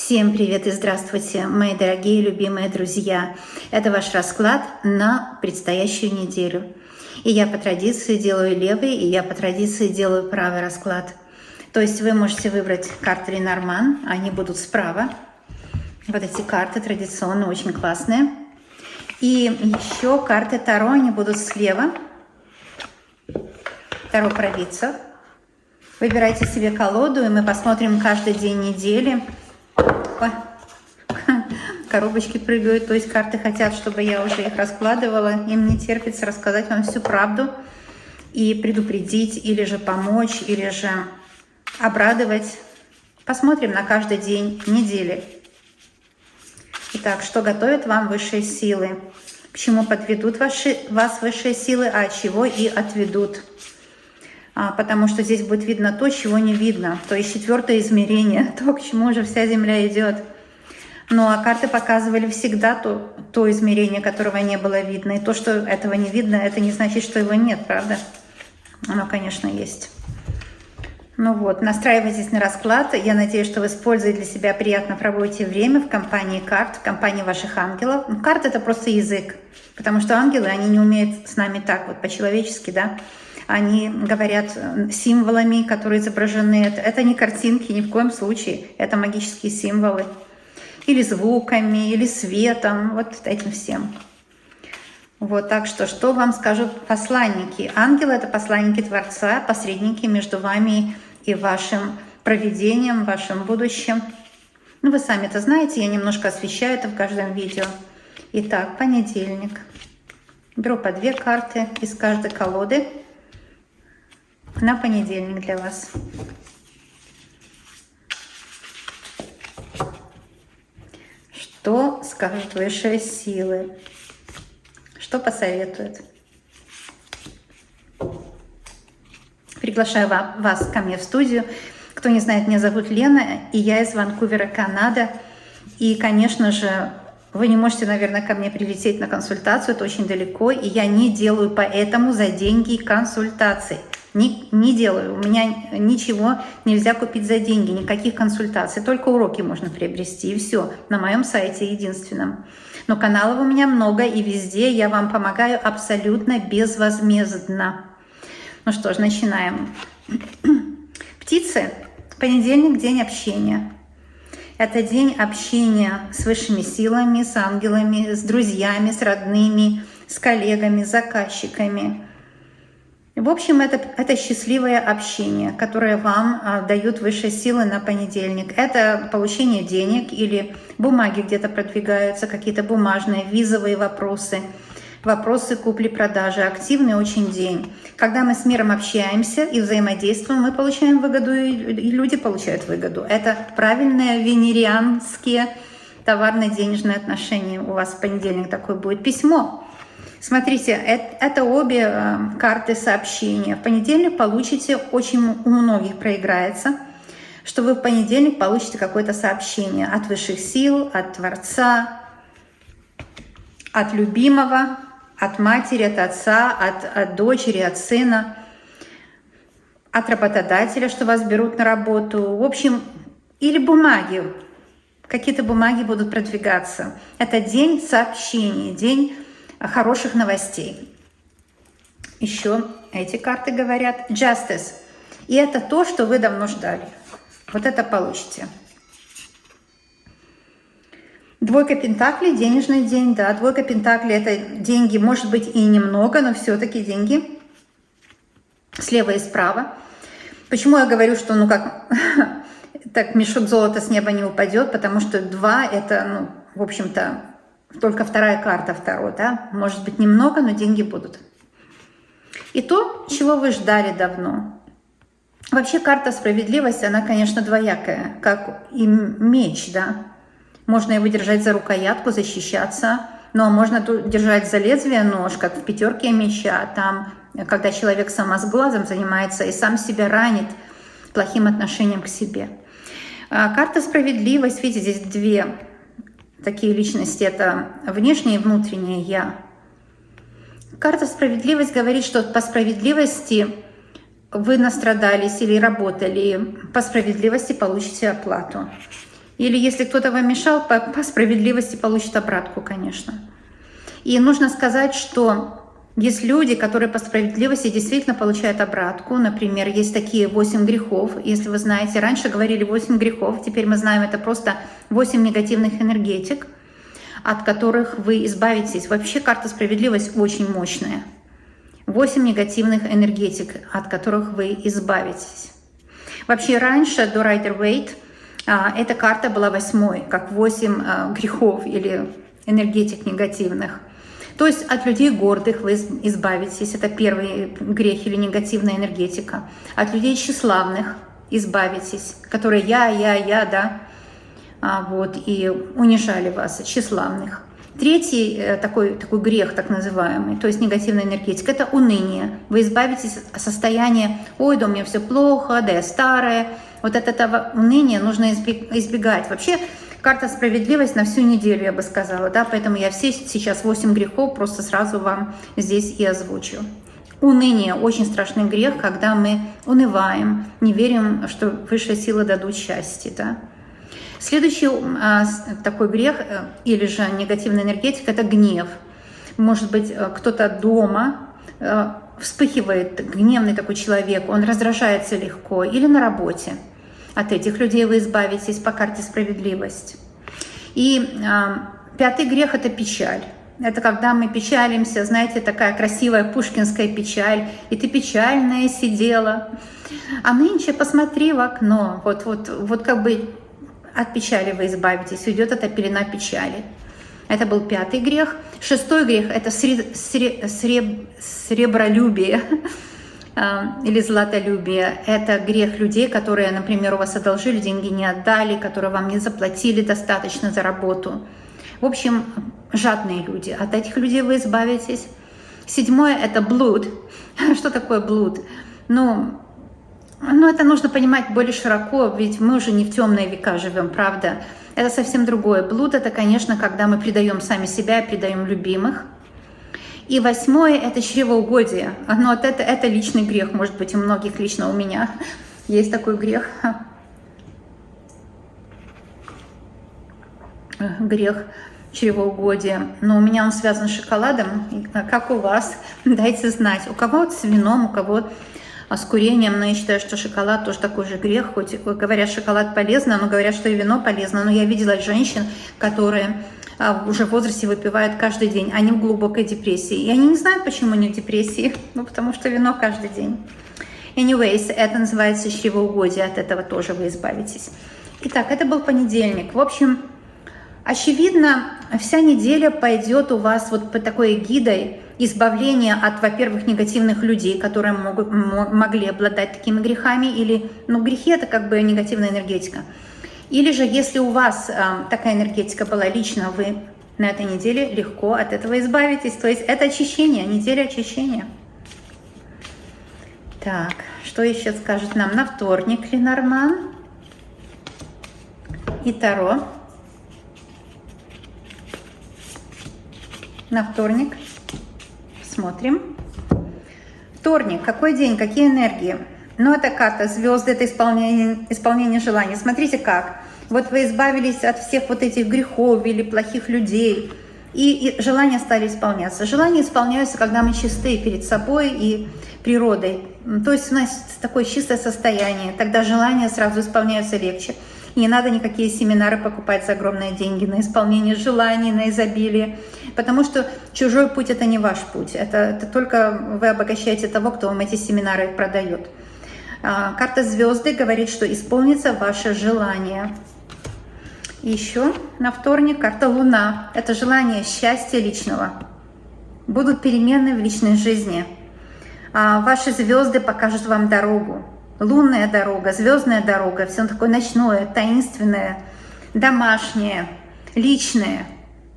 Всем привет и здравствуйте, мои дорогие любимые друзья. Это ваш расклад на предстоящую неделю. И я по традиции делаю левый, и я по традиции делаю правый расклад. То есть вы можете выбрать карты Ленорман, они будут справа. Вот эти карты традиционно очень классные. И еще карты Таро, они будут слева. Таро провидцев. Выбирайте себе колоду, и мы посмотрим каждый день недели. Ой, коробочки прыгают, то есть карты хотят, чтобы я уже их раскладывала. Им не терпится рассказать вам всю правду и предупредить, или же помочь, или же обрадовать. Посмотрим на каждый день недели. Итак, что готовят вам высшие силы? К чему подведут вас высшие силы, а от чего и отведут? Потому что здесь будет видно то, чего не видно. То есть четвертое измерение, то, к чему уже вся Земля идет. Ну а карты показывали всегда то измерение, которого не было видно. И то, что этого не видно, это не значит, что его нет, правда? Оно, конечно, есть. Ну вот, настраивайтесь на расклад. Я надеюсь, что вы используете для себя, приятно проводите время в компании карт, в компании ваших ангелов. Карта — это просто язык, потому что ангелы, они не умеют с нами так вот по-человечески, да? Они говорят символами, которые изображены. Это не картинки ни в коем случае. Это магические символы. Или звуками, или светом. Вот этим всем. Вот, так что вам скажут посланники? Ангелы — это посланники Творца, посредники между вами и вашим провидением, вашим будущим. Ну, вы сами это знаете, я немножко освещаю это в каждом видео. Итак, понедельник. Беру по 2 карты из каждой колоды на понедельник для вас. Что скажут высшие силы? Что посоветуют? Приглашаю вас ко мне в студию. Кто не знает, меня зовут Лена, и я из Ванкувера, Канада. И, конечно же, вы не можете, наверное, ко мне прилететь на консультацию, это очень далеко, и я не делаю поэтому за деньги консультаций. Не делаю. У меня ничего нельзя купить за деньги, никаких консультаций. Только уроки можно приобрести, и все. На моем сайте единственном. Но каналов у меня много, и везде я вам помогаю абсолютно безвозмездно. Ну что ж, начинаем. Птицы. Понедельник — день общения. Это день общения с высшими силами, с ангелами, с друзьями, с родными, с коллегами, с заказчиками. В общем, это счастливое общение, которое вам дают высшие силы на понедельник. Это получение денег или бумаги где-то продвигаются, какие-то бумажные, визовые вопросы, вопросы купли-продажи. Активный очень день. Когда мы с миром общаемся и взаимодействуем, мы получаем выгоду, и люди получают выгоду. Это правильные венерианские товарно-денежные отношения. У вас в понедельник такое будет письмо. Смотрите, это обе карты сообщения. В понедельник получите, очень у многих проиграется, что вы в понедельник получите какое-то сообщение от высших сил, от Творца, от любимого, от матери, от отца, от дочери, от сына, от работодателя, что вас берут на работу. В общем, или бумаги. Какие-то бумаги будут продвигаться. Это день сообщений, день хороших новостей. Еще эти карты говорят Justice. И это то, что вы давно ждали. Вот это получите. Двойка пентаклей, денежный день, да. Двойка пентаклей — это деньги, может быть, и немного, но все-таки деньги. Слева и справа. Почему я говорю, что, так мешок золота с неба не упадет? Потому что 2 — это, в общем-то, только вторая карта Таро, да? Может быть, немного, но деньги будут. И то, чего вы ждали давно. Вообще карта справедливости, она, конечно, двоякая, как и меч, да? Можно его держать за рукоятку, защищаться, но можно держать за лезвие нож, как в 5 меча. Там, когда человек сама с глазом занимается и сам себя ранит плохим отношением к себе. Карта справедливость, видите, здесь 2 такие личности, это внешнее и внутреннее я. Карта справедливость говорит, что по справедливости вы настрадались или работали, по справедливости получите оплату. Или если кто-то вам мешал, по справедливости получит обратку, конечно. И нужно сказать, что есть люди, которые по справедливости действительно получают обратку. Например, есть такие 8 грехов. Если вы знаете, раньше говорили 8 грехов, теперь мы знаем, это просто 8 негативных энергетик, от которых вы избавитесь. Вообще карта справедливость очень мощная. 8 негативных энергетик, от которых вы избавитесь. Вообще раньше, до Райдер-Вейт, эта карта была 8-й, как 8 грехов или энергетик негативных. То есть от людей гордых вы избавитесь, это первый грех или негативная энергетика. От людей тщеславных избавитесь, которые я, да, вот, и унижали вас, тщеславных. Третий такой грех, так называемый, то есть негативная энергетика, это уныние. Вы избавитесь от состояния «ой, да у меня все плохо, да я старая». Вот от этого уныния нужно избегать. Вообще, карта справедливость на всю неделю, я бы сказала, да, поэтому я все сейчас 8 грехов просто сразу вам здесь и озвучу. Уныние – очень страшный грех, когда мы унываем, не верим, что высшие силы дадут счастье, да. Следующий такой грех или же негативная энергетика – это гнев. Может быть, кто-то дома вспыхивает, гневный такой человек, он раздражается легко, или на работе. От этих людей вы избавитесь по карте справедливость. И 5-й грех – это печаль. Это когда мы печалимся, знаете, такая красивая пушкинская печаль, и ты печальная сидела, а нынче посмотри в окно, вот как бы от печали вы избавитесь, уйдет эта пелена печали. Это был 5-й грех. 6-й грех – это сребролюбие или златолюбие. Это грех людей, которые, например, у вас одолжили, деньги не отдали, которые вам не заплатили достаточно за работу. В общем, жадные люди. От этих людей вы избавитесь. 7-е – это блуд. Что такое блуд? Ну, это нужно понимать более широко, ведь мы уже не в темные века живем, правда? Это совсем другое. Блуд – это, конечно, когда мы предаем сами себя, предаем любимых. И 8-е – это чревоугодие. Но это личный грех, может быть, у многих, лично у меня есть такой грех. Грех чревоугодия. Но у меня он связан с шоколадом. Как у вас? Дайте знать. У кого с вином, у кого с курением. Но я считаю, что шоколад тоже такой же грех. Хоть говорят, шоколад полезно, но говорят, что и вино полезно. Но я видела женщин, которые уже в возрасте выпивают каждый день. Они в глубокой депрессии. И они не знают, почему они в депрессии. Потому что вино каждый день. Anyways, это называется чревоугодие. От этого тоже вы избавитесь. Итак, это был понедельник. В общем, очевидно, вся неделя пойдет у вас вот по такой эгидой избавления от, во-первых, негативных людей, которые могли обладать такими грехами, или, грехи – это как бы негативная энергетика. Или же, если у вас такая энергетика была лично, вы на этой неделе легко от этого избавитесь. То есть это очищение, неделя очищения. Так, что еще скажет нам на вторник Ленорман и Таро? На вторник. Смотрим. Вторник. Какой день? Какие энергии? Это карта звезды, это исполнение желаний. Смотрите как. Вот вы избавились от всех вот этих грехов или плохих людей. И желания стали исполняться. Желания исполняются, когда мы чисты перед собой и природой. То есть у нас такое чистое состояние. Тогда желания сразу исполняются легче. И не надо никакие семинары покупать за огромные деньги на исполнение желаний, на изобилие. Потому что чужой путь – это не ваш путь. Это только вы обогащаете того, кто вам эти семинары продает. Карта звезды говорит, что исполнится ваше желание. Еще на вторник карта Луна. Это желание счастья личного. Будут перемены в личной жизни. Ваши звезды покажут вам дорогу. Лунная дорога, звездная дорога, все такое ночное, таинственное, домашнее, личное.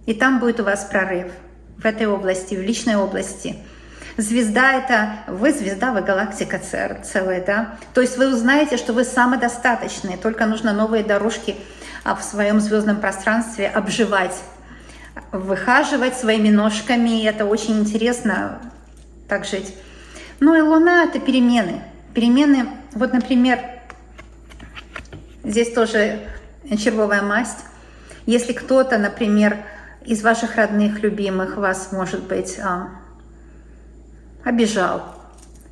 И там будет у вас прорыв в этой области, в личной области. Звезда – это вы звезда, вы галактика целая, да? То есть вы узнаете, что вы самодостаточны, только нужно новые дорожки в своем звездном пространстве обживать, выхаживать своими ножками. И это очень интересно так жить. И Луна – это перемены. Перемены, вот, например, здесь тоже червовая масть. Если кто-то, например, из ваших родных, любимых вас, может быть, обижал,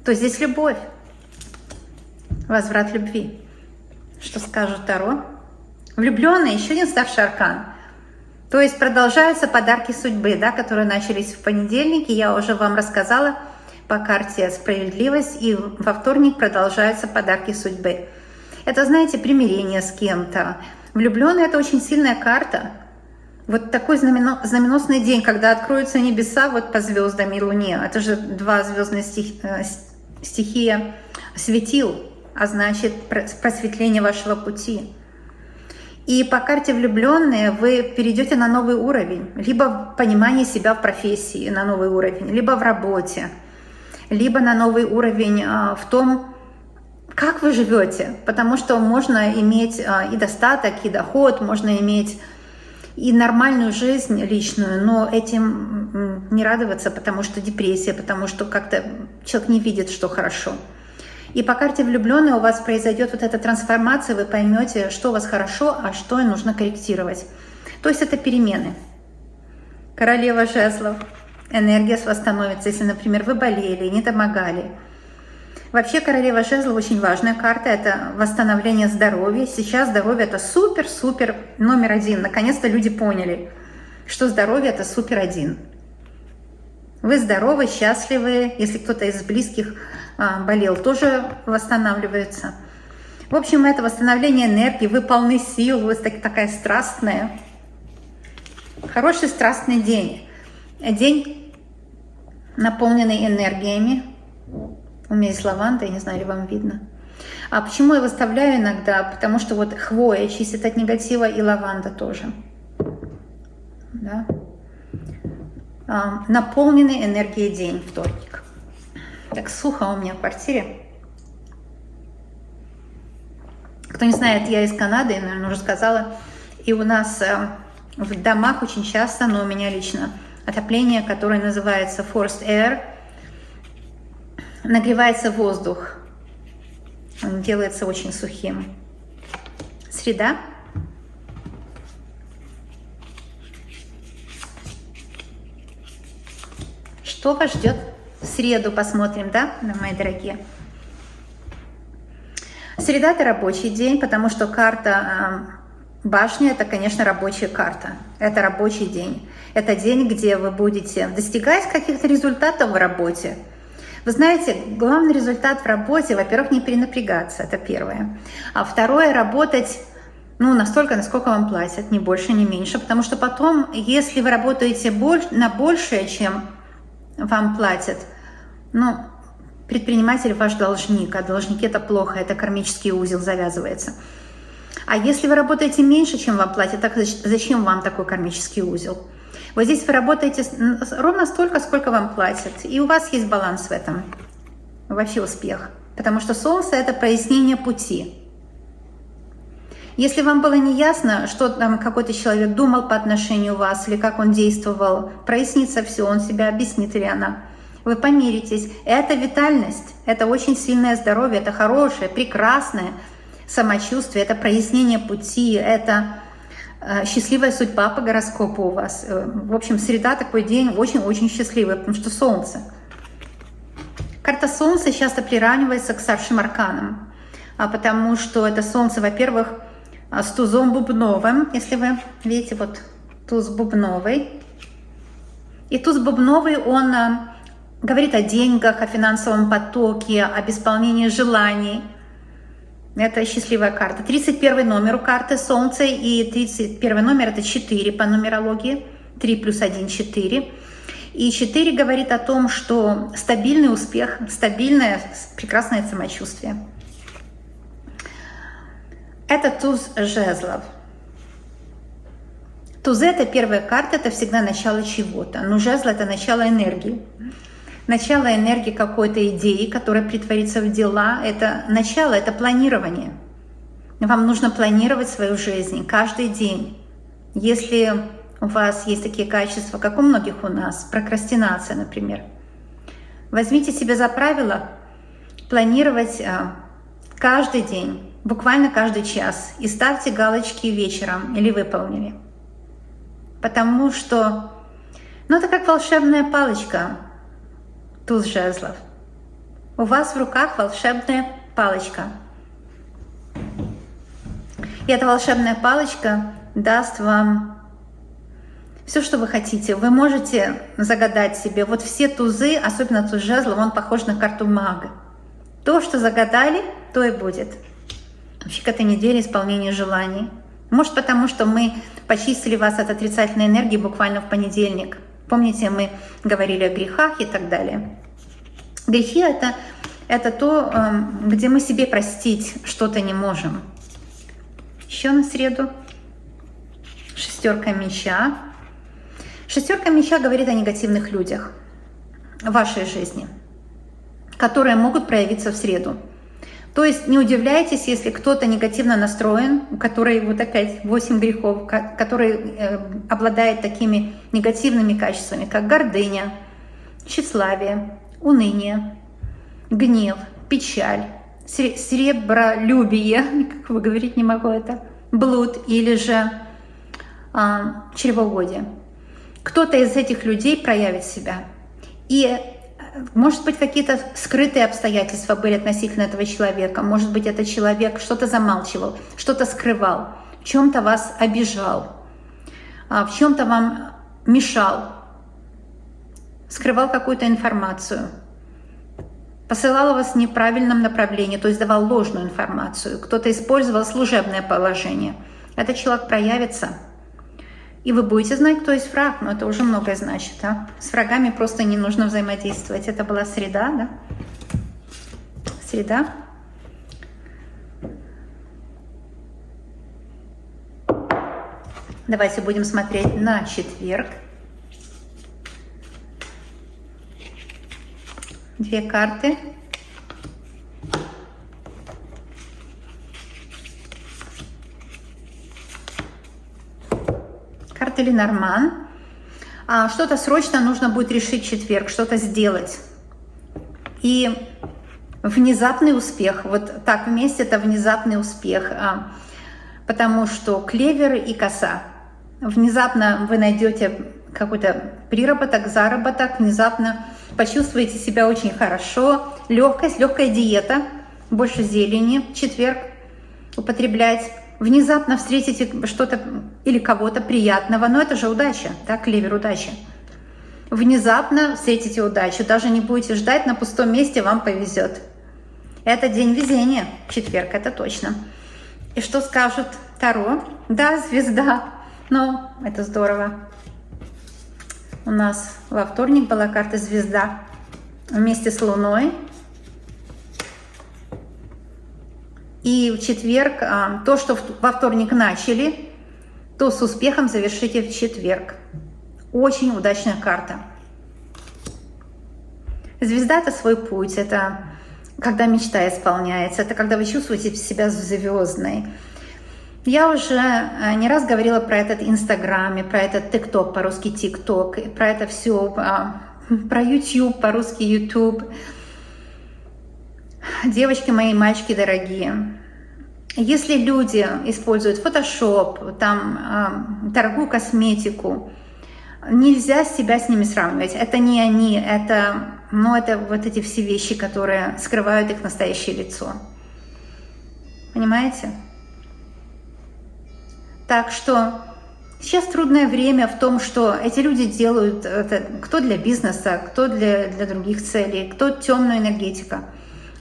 то здесь любовь, возврат любви. Что скажет Таро? Влюбленные, еще один старший аркан. То есть продолжаются подарки судьбы, да, которые начались в понедельник, и я уже вам рассказала по карте «Справедливость», и во вторник продолжаются подарки судьбы. Это, знаете, примирение с кем-то. Влюбленные — это очень сильная карта. Вот такой знаменосный день, когда откроются небеса вот по звездам и луне. Это же два звездные стихия светил, а значит просветление вашего пути. И по карте влюбленные вы перейдете на новый уровень, либо понимание себя в профессии на новый уровень, либо в работе, либо на новый уровень в том, как вы живете, потому что можно иметь и достаток, и доход, можно иметь и нормальную жизнь личную, но этим не радоваться, потому что депрессия, потому что как-то человек не видит, что хорошо. И по карте влюбленной у вас произойдет вот эта трансформация, вы поймете, что у вас хорошо, а что нужно корректировать. То есть это перемены. Королева жезлов. Энергия восстановится, если, например, вы болели, недомогали. Вообще королева жезлов очень важная карта, это восстановление здоровья. Сейчас здоровье это супер-супер номер один. Наконец-то люди поняли, что здоровье это супер один. Вы здоровы, счастливы, если кто-то из близких болел, тоже восстанавливается. В общем, это восстановление энергии, вы полны сил, вы такая страстная. Хороший страстный день. День, наполненный энергиями. У меня есть лаванда, я не знаю, ли вам видно. А почему я выставляю иногда? Потому что вот хвоя чистит от негатива, и лаванда тоже. Да? Наполненный энергией день, вторник. Так сухо у меня в квартире. Кто не знает, я из Канады, я, наверное, уже сказала. И у нас в домах очень часто, но у меня лично, отопление, которое называется forced air, нагревается воздух. Он делается очень сухим. Среда. Что вас ждет? В среду посмотрим, да, мои дорогие? Среда – это рабочий день, потому что карта башни – это, конечно, рабочая карта. Это рабочий день. Это день, где вы будете достигать каких-то результатов в работе. Вы знаете, главный результат в работе, во-первых, не перенапрягаться, это первое. А второе – работать настолько, насколько вам платят, ни больше, ни меньше. Потому что потом, если вы работаете на большее, чем вам платят, предприниматель ваш должник, а должники это плохо, это кармический узел завязывается. А если вы работаете меньше, чем вам платят, так зачем вам такой кармический узел? Вот здесь вы работаете ровно столько, сколько вам платят, и у вас есть баланс в этом. Вообще успех. Потому что Солнце – это прояснение пути. Если вам было неясно, что там какой-то человек думал по отношению к вас, или как он действовал, прояснится все, он себя объяснит или она. Вы помиритесь. Это витальность, это очень сильное здоровье, это хорошее, прекрасное самочувствие, это прояснение пути, это счастливая судьба по гороскопу у вас. В общем, среда такой день очень-очень счастливый, потому что Солнце. Карта Солнца часто приравнивается к старшим арканам, потому что это Солнце, во-первых, с тузом бубновым, если вы видите, вот туз бубновый. И туз бубновый, он говорит о деньгах, о финансовом потоке, об исполнении желаний. Это счастливая карта. 31 номер у карты Солнца, и 31 номер это 4 по нумерологии. 3 плюс 1 – 4. И 4 говорит о том, что стабильный успех, стабильное, прекрасное самочувствие. Это туз жезлов. Тузы – это первая карта, это всегда начало чего-то. Но жезл – это начало энергии. Начало энергии какой-то идеи, которая притворится в дела. Это начало, это планирование. Вам нужно планировать свою жизнь каждый день. Если у вас есть такие качества, как у многих у нас, прокрастинация, например, возьмите себе за правило планировать каждый день буквально каждый час и ставьте галочки вечером или выполнили. Потому что, ну, это как волшебная палочка, туз жезлов. У вас в руках волшебная палочка. И эта волшебная палочка даст вам все, что вы хотите. Вы можете загадать себе. Вот все тузы, особенно туз жезлов, он похож на карту мага. То, что загадали, то и будет. Вообще к этой неделе исполнение желаний. Может, потому что мы почистили вас от отрицательной энергии буквально в понедельник. Помните, мы говорили о грехах и так далее. Грехи — это то, где мы себе простить что-то не можем. Еще на среду. Шестерка меча. Шестерка меча говорит о негативных людях в вашей жизни, которые могут проявиться в среду. То есть не удивляйтесь, если кто-то негативно настроен, у которого вот опять 8 грехов, который обладает такими негативными качествами, как гордыня, тщеславие, уныние, гнев, печаль, сребролюбие, как вы говорить не могу это, блуд или же чревоугодие. Кто-то из этих людей проявит себя. И, может быть, какие-то скрытые обстоятельства были относительно этого человека. Может быть, этот человек что-то замалчивал, что-то скрывал, в чем-то вас обижал, в чем-то вам мешал, скрывал какую-то информацию, посылал вас в неправильном направлении, то есть давал ложную информацию. Кто-то использовал служебное положение. Этот человек проявится. И вы будете знать, кто есть враг, но это уже многое значит. А? С врагами просто не нужно взаимодействовать. Это была среда, да? Среда. Давайте будем смотреть на четверг. 2 карты. Карта Ленорман. Что-то срочно нужно будет решить в четверг, что-то сделать. И внезапный успех. Вот так вместе это внезапный успех. Потому что клевер и коса. Внезапно вы найдете какой-то приработок, заработок, внезапно почувствуете себя очень хорошо. Легкость, легкая диета, больше зелени в четверг употреблять. Внезапно встретите что-то или кого-то приятного, но это же удача, да, клевер, удача. Внезапно встретите удачу, даже не будете ждать, на пустом месте вам повезет. Это день везения, четверг, это точно. И что скажет Таро? Да, звезда, но это здорово. У нас во вторник была карта звезда вместе с Луной. И в четверг то, что во вторник начали, то с успехом завершите в четверг. Очень удачная карта. Звезда — это свой путь, это когда мечта исполняется, это когда вы чувствуете себя звездной. Я уже не раз говорила про этот Инстаграм, про этот ТикТок, по-русски ТикТок, про это все, про YouTube, по-русски YouTube. Девочки мои, мальчики дорогие, если люди используют Photoshop, там, дорогую косметику, нельзя себя с ними сравнивать. Это не они, это вот эти все вещи, которые скрывают их настоящее лицо. Понимаете? Так что сейчас трудное время в том, что эти люди делают это, кто для бизнеса, кто для других целей, кто темную энергетику.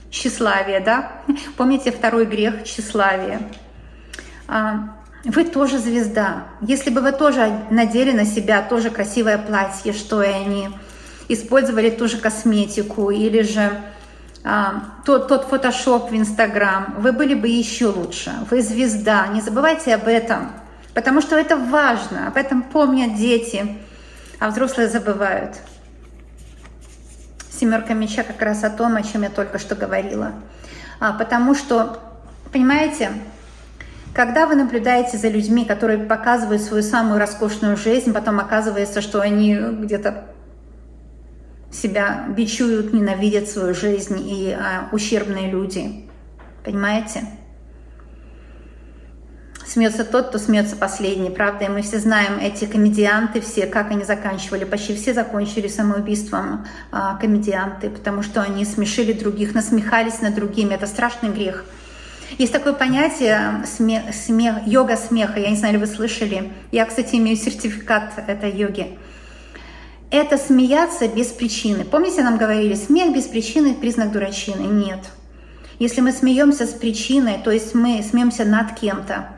Тщеславие, да? Помните второй грех — тщеславие. Вы тоже звезда. Если бы вы тоже надели на себя тоже красивое платье, что и они, использовали ту же косметику или же тот фотошоп в Инстаграм, вы были бы еще лучше. Вы звезда. Не забывайте об этом, потому что это важно. Об этом помнят дети, а взрослые забывают. Семерка меча как раз о том, о чем я только что говорила. Потому что, понимаете, когда вы наблюдаете за людьми, которые показывают свою самую роскошную жизнь, потом оказывается, что они где-то себя бичуют, ненавидят свою жизнь и ущербные люди. Понимаете? Смеется тот, кто смеется последний, правда? И мы все знаем эти комедианты, все, как они заканчивали. Почти все закончили самоубийством, комедианты, потому что они смешили других, насмехались над другими. Это страшный грех. Есть такое понятие йога смеха. Я не знаю, ли вы слышали. Я, кстати, имею сертификат этой йоги. Это смеяться без причины. Помните, нам говорили, смех без причины – признак дурачины? Нет. Если мы смеемся с причиной, то есть мы смеемся над кем-то,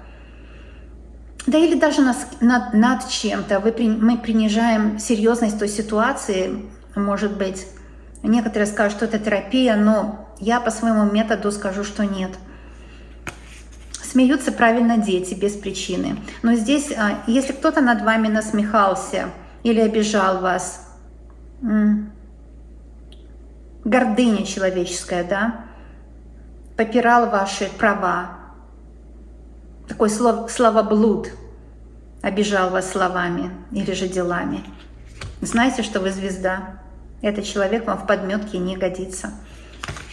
да или даже над чем-то, мы принижаем серьезность той ситуации, может быть. Некоторые скажут, что это терапия, но я по своему методу скажу, что нет. Смеются правильно дети без причины. Но здесь, если кто-то над вами насмехался или обижал вас, гордыня человеческая, да, попирал ваши права, такой словоблуд, обижал вас словами или же делами. Знайте, что вы звезда. Этот человек вам в подметке не годится.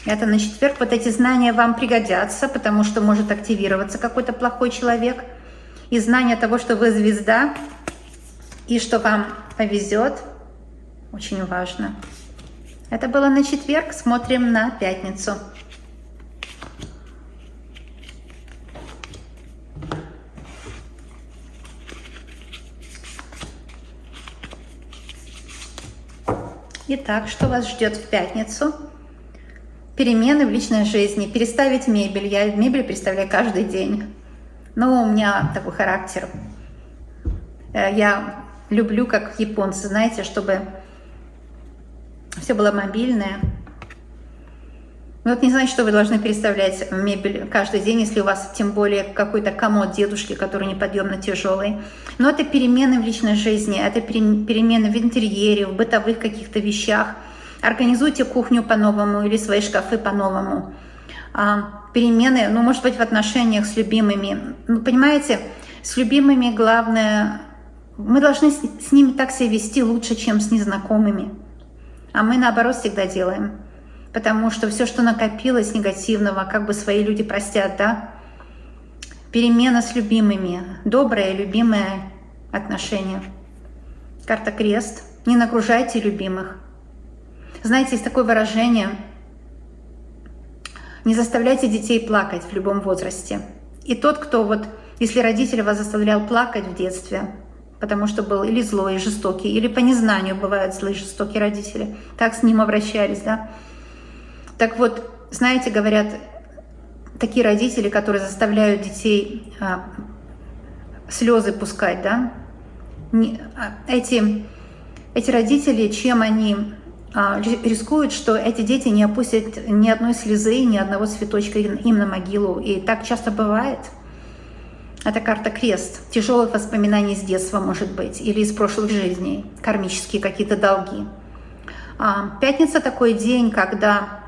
Это на четверг. Вот эти знания вам пригодятся, потому что может активироваться какой-то плохой человек. И знание того, что вы звезда, и что вам повезет, очень важно. Это было на четверг. Смотрим на пятницу. Итак, что вас ждет в пятницу? Перемены в личной жизни, переставить мебель. Я мебель переставляю каждый день. Но у меня такой характер. Я люблю, как японцы, знаете, чтобы все было мобильное. Но это не значит, что вы должны переставлять мебель каждый день, если у вас тем более какой-то комод дедушки, который неподъемно тяжелый. Но это перемены в личной жизни, это перемены в интерьере, в бытовых каких-то вещах. Организуйте кухню по-новому или свои шкафы по-новому. Перемены, ну, может быть, в отношениях с любимыми. Ну, понимаете, с любимыми главное, мы должны с ними так себя вести лучше, чем с незнакомыми. А мы, наоборот, всегда делаем. Потому что все, что накопилось негативного, как бы свои люди простят, да? Перемена с любимыми, доброе, любимое отношение. Карта крест. Не нагружайте любимых. Знаете, есть такое выражение: не заставляйте детей плакать в любом возрасте. И тот, кто вот, если родитель вас заставлял плакать в детстве, потому что был или злой, и жестокий, или по незнанию бывают злые, жестокие родители, так с ним обращались, да? Так вот, знаете, говорят, такие родители, которые заставляют детей слезы пускать, да? Эти родители, чем они рискуют, что эти дети не опустят ни одной слезы, ни одного цветочка им на могилу. И так часто бывает. Это карта крест. Тяжелых воспоминаний с детства, может быть, или из прошлых жизней, кармические какие-то долги. Пятница такой день, когда...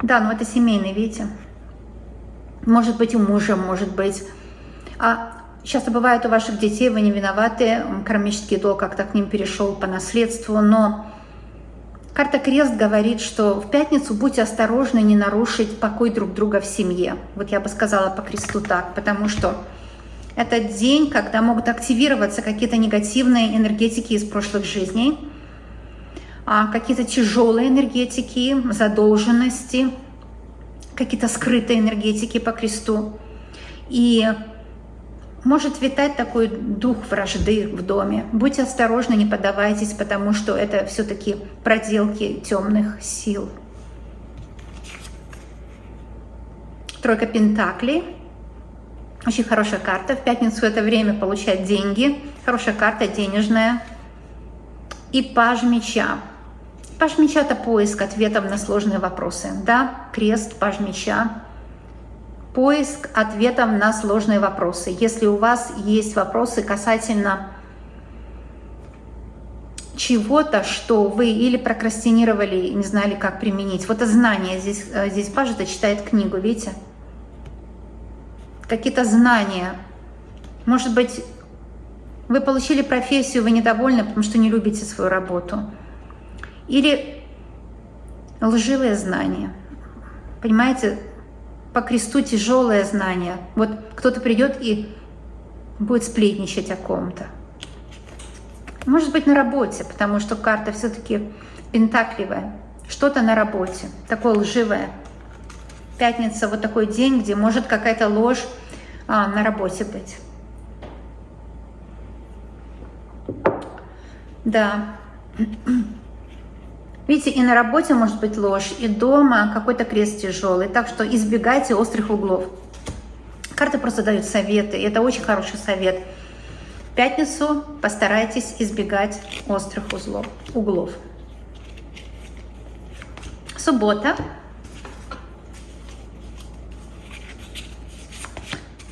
Да, но это семейный, видите? Может быть, у мужа, может быть. Часто бывает у ваших детей, вы не виноваты, кармический долг как-то к ним перешел по наследству, но карта крест говорит, что в пятницу будьте осторожны не нарушить покой друг друга в семье. Вот я бы сказала по кресту так, потому что это день, когда могут активироваться какие-то негативные энергетики из прошлых жизней, какие-то тяжелые энергетики, задолженности, какие-то скрытые энергетики по кресту. И может витать такой дух вражды в доме. Будьте осторожны, не поддавайтесь, потому что это все-таки проделки темных сил. Тройка пентаклей. Очень хорошая карта. В пятницу это время получать деньги. Хорошая карта, денежная. И паж меча. Паж меча – это поиск ответов на сложные вопросы. Да, крест, паж меча. Поиск ответов на сложные вопросы. Если у вас есть вопросы касательно чего-то, что вы или прокрастинировали, не знали, как применить. Вот это знание. Здесь паж это читает книгу, видите? Какие-то знания. Может быть, вы получили профессию, вы недовольны, потому что не любите свою работу. Или лживые знания. Понимаете, по кресту тяжелое знание. Вот кто-то придет и будет сплетничать о ком-то. Может быть, на работе, потому что карта все-таки пентакливая. Что-то на работе, такое лживое. Пятница, вот такой день, где может какая-то ложь на работе быть. Да. Видите, и на работе может быть ложь, и дома какой-то крест тяжелый. Так что избегайте острых углов. Карты просто дают советы, и это очень хороший совет. В пятницу постарайтесь избегать острых углов. Суббота.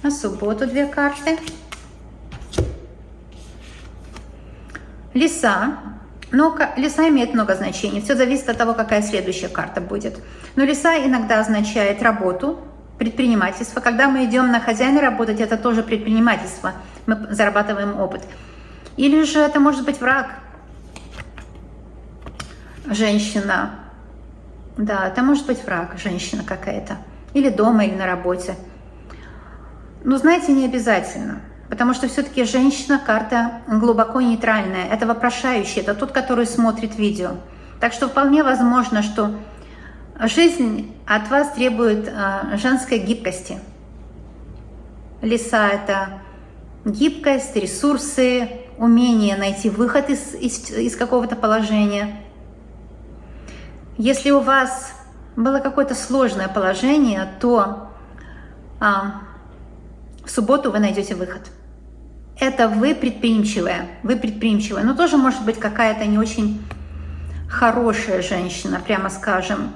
На субботу 2 карты. Лиса. Но лиса имеет много значений. Все зависит от того, какая следующая карта будет. Но лиса иногда означает работу, предпринимательство. Когда мы идем на хозяина работать, это тоже предпринимательство. Мы зарабатываем опыт. Или же это может быть враг. Женщина. Да, это может быть враг, женщина какая-то. Или дома, или на работе. Но знаете, не обязательно. Потому что все-таки женщина – карта глубоко нейтральная. Это вопрошающий, это тот, который смотрит видео. Так что вполне возможно, что жизнь от вас требует женской гибкости. Лиса – это гибкость, ресурсы, умение найти выход из какого-то положения. Если у вас было какое-то сложное положение, то в субботу вы найдете выход. Это вы предприимчивая, но тоже может быть какая-то не очень хорошая женщина, прямо скажем,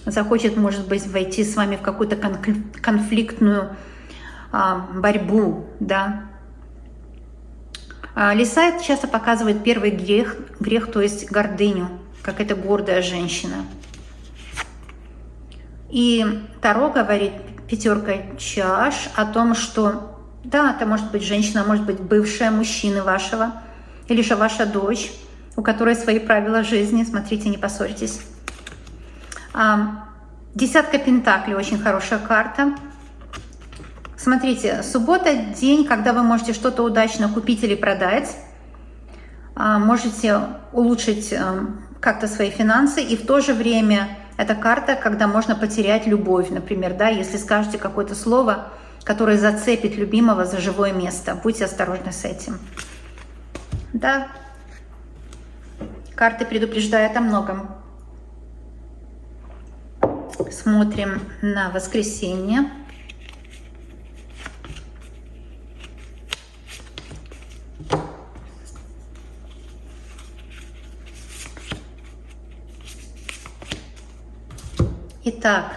захочет, может быть, войти с вами в какую-то конфликтную борьбу, да. Лиса часто показывает первый грех, то есть гордыню, какая-то гордая женщина. И Таро говорит, 5 чаш, о том, что да, это может быть женщина, может быть бывшая мужчины вашего, или же ваша дочь, у которой свои правила жизни, смотрите, не поссорьтесь. 10 пентаклей, очень хорошая карта. Смотрите, суббота – день, когда вы можете что-то удачно купить или продать, можете улучшить как-то свои финансы, и в то же время это карта, когда можно потерять любовь, например, да, если скажете какое-то слово, которое зацепит любимого за живое место. Будьте осторожны с этим. Да, карты предупреждают о многом. Смотрим на воскресенье. Итак,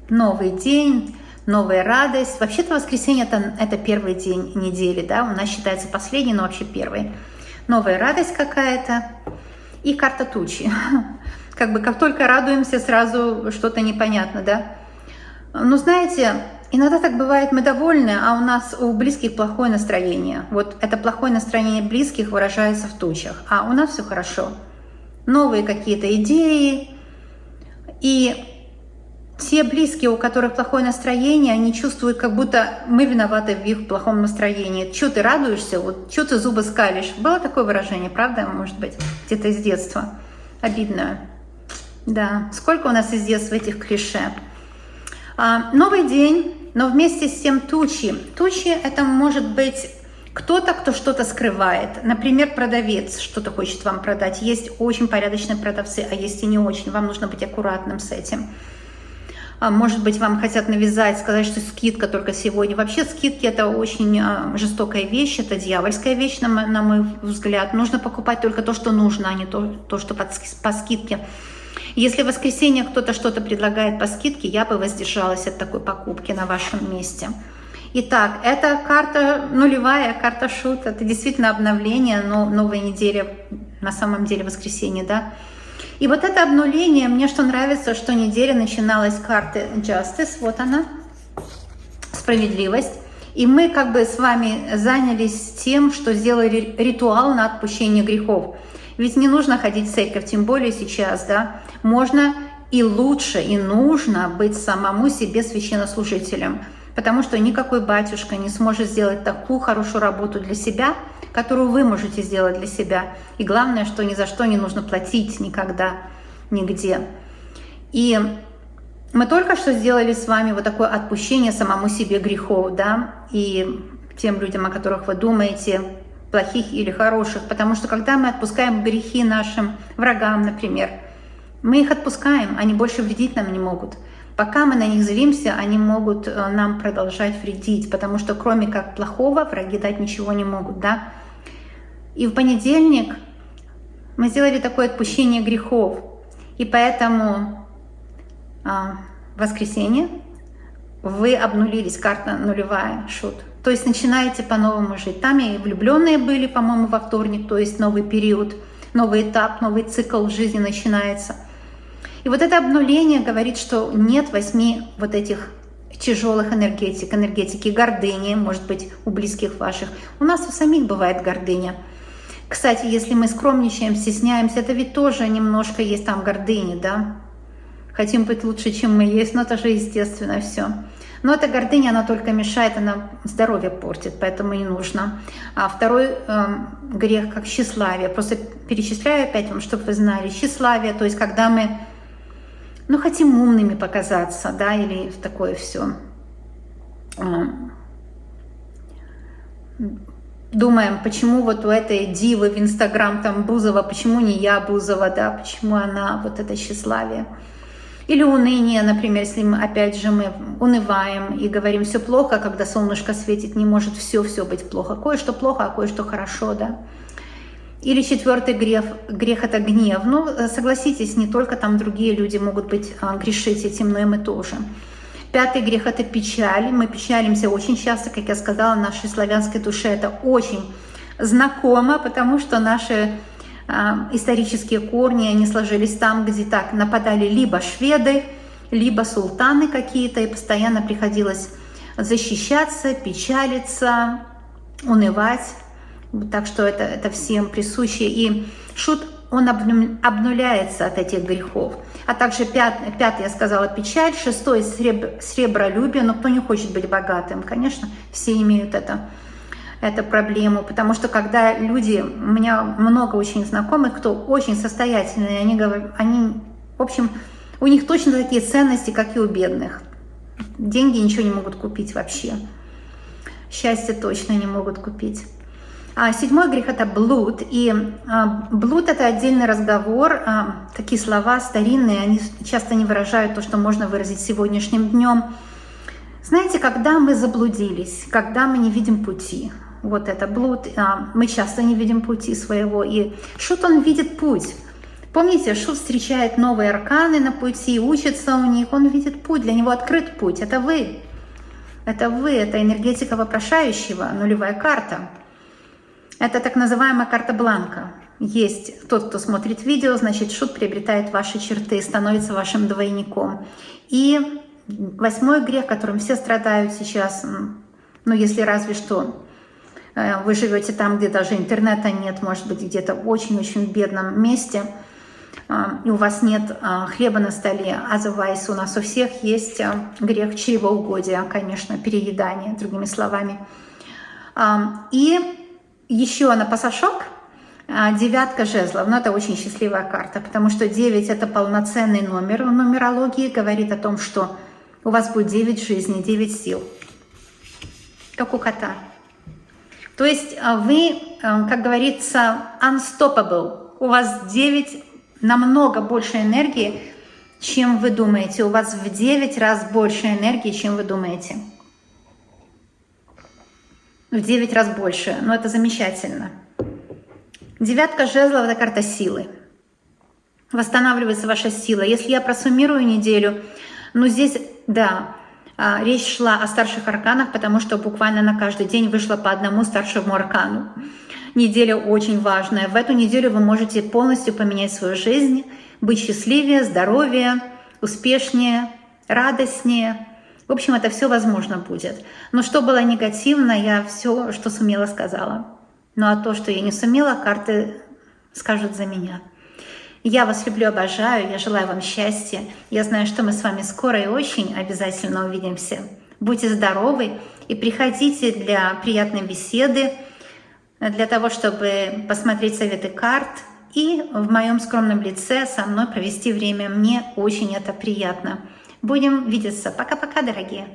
новый день, новая радость. Вообще-то воскресенье это первый день недели, да, у нас считается последний, но вообще первый. Новая радость какая-то и карта тучи. Как только радуемся, сразу что-то непонятно, да. Но знаете, иногда так бывает, мы довольны, а у нас у близких плохое настроение. Вот это плохое настроение близких выражается в тучах, а у нас все хорошо. Новые какие-то идеи. И те близкие, у которых плохое настроение, они чувствуют, как будто мы виноваты в их плохом настроении. Чего ты радуешься? Вот чего ты зубы скалишь? Было такое выражение, правда? Может быть, где-то из детства. Обидно. Да, сколько у нас из детства этих клише. Новый день, но вместе с тем тучи. Тучи – это может быть кто-то, кто что-то скрывает. Например, продавец что-то хочет вам продать. Есть очень порядочные продавцы, а есть и не очень. Вам нужно быть аккуратным с этим. Может быть, вам хотят навязать, сказать, что скидка только сегодня. Вообще скидки – это очень жестокая вещь, это дьявольская вещь, на мой взгляд. Нужно покупать только то, что нужно, а не то, что по скидке. Если в воскресенье кто-то что-то предлагает по скидке, я бы воздержалась от такой покупки на вашем месте. Итак, это карта нулевая, карта шут. Это действительно обновление, но новая неделя, на самом деле воскресенье, да. И вот это обнуление, мне что нравится, что неделя начиналась с карты Justice, вот она, справедливость. И мы как бы с вами занялись тем, что сделали ритуал на отпущение грехов. Ведь не нужно ходить в церковь, тем более сейчас, да. Можно и лучше, и нужно быть самому себе священнослужителем, потому что никакой батюшка не сможет сделать такую хорошую работу для себя, которую вы можете сделать для себя. И главное, что ни за что не нужно платить никогда, нигде. И мы только что сделали с вами вот такое отпущение самому себе грехов, да, и тем людям, о которых вы думаете, плохих или хороших, потому что когда мы отпускаем грехи нашим врагам, например, мы их отпускаем, они больше вредить нам не могут. Пока мы на них злимся, они могут нам продолжать вредить, потому что кроме как плохого враги дать ничего не могут, да. И в понедельник мы сделали такое отпущение грехов, и поэтому в воскресенье вы обнулились, карта нулевая, шут. То есть начинаете по-новому жить. Там и влюбленные были, по-моему, во вторник, то есть новый период, новый этап, новый цикл в жизни начинается. И вот это обнуление говорит, что нет 8 вот этих тяжелых энергетик, энергетики гордыни, может быть, у близких ваших. У нас у самих бывает гордыня. Кстати, если мы скромничаем, стесняемся, это ведь тоже немножко есть там гордыни, да? Хотим быть лучше, чем мы есть, но это же естественно все. Но эта гордыня, она только мешает, она здоровье портит, поэтому не нужно. А второй грех, как тщеславие. Просто перечисляю опять вам, чтобы вы знали. Тщеславие, то есть когда мы, хотим умными показаться, да, или в такое все. Думаем, почему вот у этой дивы в Инстаграм там Бузова, почему не я Бузова, да, почему она, вот это тщеславие. Или уныние, например, если мы, опять же, мы унываем и говорим, все плохо, когда солнышко светит, не может все быть плохо. Кое-что плохо, а кое-что хорошо, да. Или 4-й грех это гнев. Согласитесь, не только там другие люди могут быть грешить этим, но и мы тоже. 5-й грех это печаль. Мы печалимся очень часто, как я сказала, нашей славянской душе это очень знакомо, потому что наши исторические корни, они сложились там, где так нападали либо шведы, либо султаны какие-то, и постоянно приходилось защищаться, печалиться, унывать. Так что это всем присуще. И шут, он обнуляется от этих грехов. А также 5-й, я сказала, печаль, 6-й сребролюбие. Но кто не хочет быть богатым? Конечно, все имеют эту проблему, потому что когда люди, у меня много очень знакомых, кто очень состоятельные, они, в общем, у них точно такие ценности, как и у бедных. Деньги ничего не могут купить вообще. Счастье точно не могут купить. 7-й грех это блуд. И блуд это отдельный разговор. Такие слова старинные, они часто не выражают то, что можно выразить сегодняшним днем. Знаете, когда мы заблудились, когда мы не видим пути, вот это блуд, мы часто не видим пути своего, и шут, он видит путь. Помните, шут встречает новые арканы на пути, учится у них, он видит путь, для него открыт путь, это вы, это энергетика вопрошающего, нулевая карта. Это так называемая карта бланка. Есть тот, кто смотрит видео, значит, шут приобретает ваши черты, становится вашим двойником. И 8-й грех, которым все страдают сейчас, если разве что вы живете там, где даже интернета нет, может быть, где-то в очень-очень бедном месте, и у вас нет хлеба на столе, otherwise у нас у всех есть грех чревоугодия, конечно, переедание, другими словами. И еще на пасашок 9 жезлов, но это очень счастливая карта, потому что 9 это полноценный номер в нумерологии, говорит о том, что у вас будет 9 жизней, 9 сил, как у кота. То есть вы, как говорится, unstoppable. У вас 9 намного больше энергии, чем вы думаете. У вас в 9 раз больше энергии, чем вы думаете. В 9 раз больше. Но это замечательно. 9 жезлов – это карта силы. Восстанавливается ваша сила. Если я просуммирую неделю, здесь, да, речь шла о старших арканах, потому что буквально на каждый день вышло по одному старшему аркану. Неделя очень важная. В эту неделю вы можете полностью поменять свою жизнь, быть счастливее, здоровее, успешнее, радостнее. В общем, это все возможно будет. Но что было негативно, я все, что сумела, сказала. Ну а то, что я не сумела, карты скажут за меня. Я вас люблю, обожаю, я желаю вам счастья. Я знаю, что мы с вами скоро и очень обязательно увидимся. Будьте здоровы и приходите для приятной беседы, для того, чтобы посмотреть советы карт и в моем скромном лице со мной провести время. Мне очень это приятно. Будем видеться. Пока-пока, дорогие.